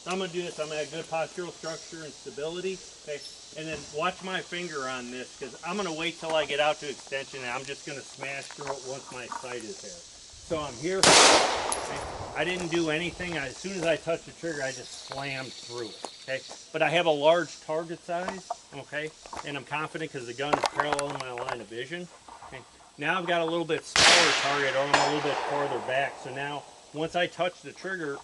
I'm going to do this. I'm going to have good postural structure and stability. Okay. And then watch my finger on this, because I'm going to wait till I get out to extension, and I'm just going to smash through it once my sight is there. So I'm here. Okay. I didn't do anything. As soon as I touched the trigger, I just slammed through it. Okay. But I have a large target size. Okay. And I'm confident because the gun is parallel in my line of vision. Okay. Now I've got a little bit smaller target, or I'm a little bit farther back. So now, once I touch the trigger,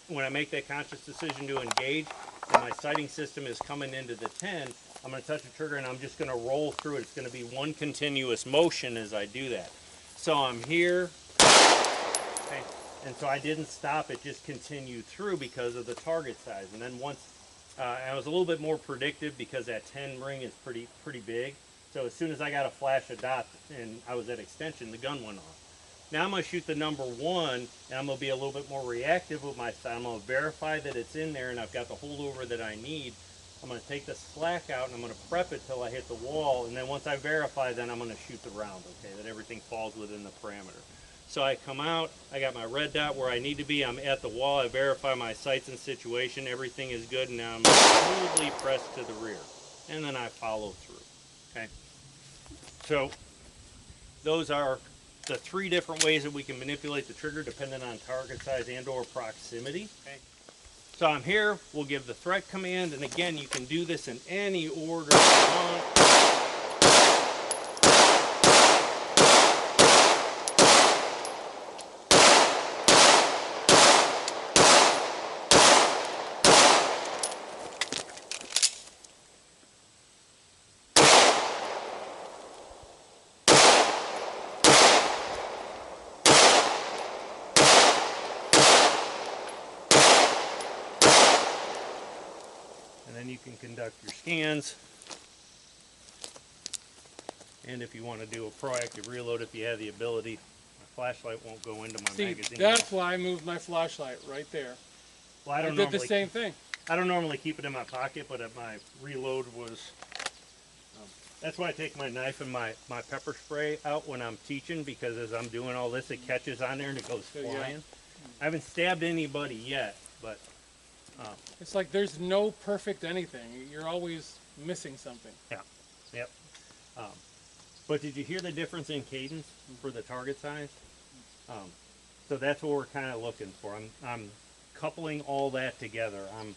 when I make that conscious decision to engage, and my sighting system is coming into the 10, I'm going to touch the trigger and I'm just going to roll through it. It's going to be one continuous motion as I do that. So I'm here, okay, and so I didn't stop, it just continued through because of the target size. And then once, I was a little bit more predictive because that 10 ring is pretty big. So as soon as I got a flash of dots and I was at extension, the gun went off. Now I'm going to shoot the number 1, and I'm going to be a little bit more reactive with my sight. I'm going to verify that it's in there and I've got the holdover that I need. I'm going to take the slack out and I'm going to prep it till I hit the wall, and then once I verify, then I'm going to shoot the round, okay, that everything falls within the parameter. So I come out, I got my red dot where I need to be, I'm at the wall, I verify my sights and situation, everything is good, and now I'm smoothly pressed to the rear. And then I follow through, okay? So those are the 3 different ways that we can manipulate the trigger depending on target size and or proximity. Okay. So I'm here, we'll give the threat command, and again, you can do this in any order you want. Then you can conduct your scans, and if you want to do a proactive reload, if you have the ability, my flashlight won't go into my magazine. That's why I moved my flashlight right there. Well, I did the same thing. I don't normally keep it in my pocket, but my reload was, that's why I take my knife and my pepper spray out when I'm teaching, because as I'm doing all this, it catches on there and it goes flying. Yeah. I haven't stabbed anybody yet, but it's like there's no perfect anything. You're always missing something. Yeah. Yep. But did you hear the difference in cadence for the target size? So that's what we're kind of looking for. I'm coupling all that together. I'm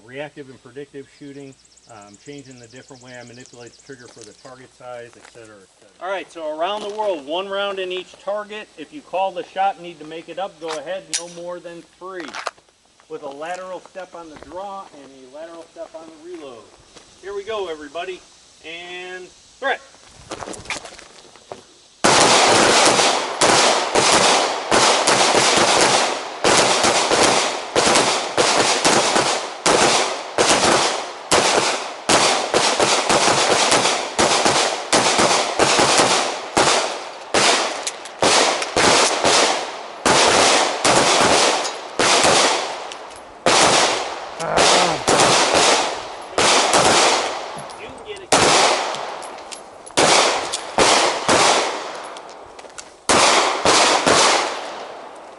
reactive and predictive shooting. I'm changing the different way I manipulate the trigger for the target size, etc., etc. All right, so around the world, 1 round in each target. If you call the shot and need to make it up, go ahead, no more than 3. With a lateral step on the draw and a lateral step on the reload. Here we go, everybody, and threat.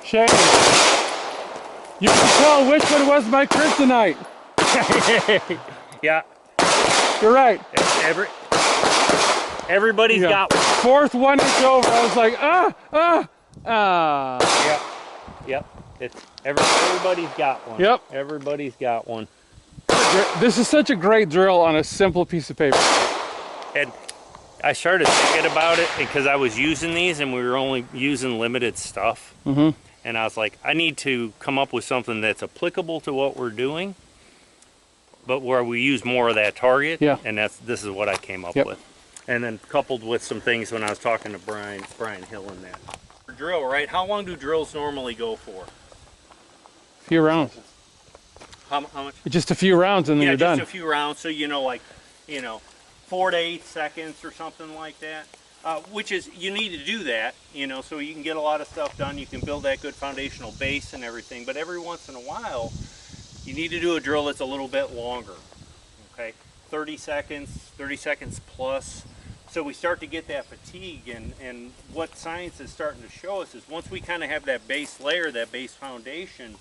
Shane, you can tell which one was my kryptonite. Yeah. You're right. Everybody's got one. 4th 1 inch over, I was like, Yep. Everybody's got one. Yep. Everybody's got one. This is such a great drill on a simple piece of paper. And I started thinking about it because I was using these and we were only using limited stuff. Mm-hmm. And I was like, I need to come up with something that's applicable to what we're doing, but where we use more of that target. Yeah. And this is what I came up with. And then coupled with some things when I was talking to Brian Hill and that. Drill, right? How long do drills normally go for? A few rounds. How much? Just a few rounds and then you're done. Yeah, just a few rounds. So, 4 to 8 seconds or something like that. Which is, you need to do that, so you can get a lot of stuff done. You can build that good foundational base and everything. But every once in a while, you need to do a drill that's a little bit longer. Okay, 30 seconds plus. So we start to get that fatigue, and what science is starting to show us is once we kind of have that base layer, that base foundation,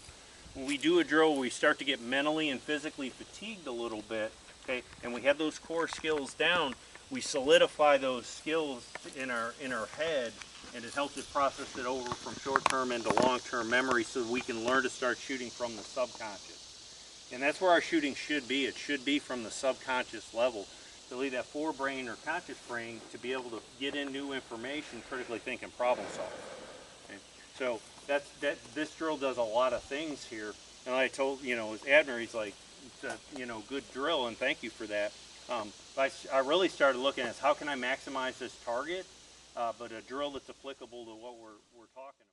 when we do a drill, we start to get mentally and physically fatigued a little bit, okay, and we have those core skills down, we solidify those skills in our head, and it helps us process it over from short-term into long-term memory so we can learn to start shooting from the subconscious. And that's where our shooting should be. It should be from the subconscious level, to leave that forebrain or conscious brain to be able to get in new information, critically think, and problem solve. Okay? So this drill does a lot of things here. And I told, as Abner, he's like, it's a, good drill, and thank you for that. I really started looking at how can I maximize this target, but a drill that's applicable to what we're talking about.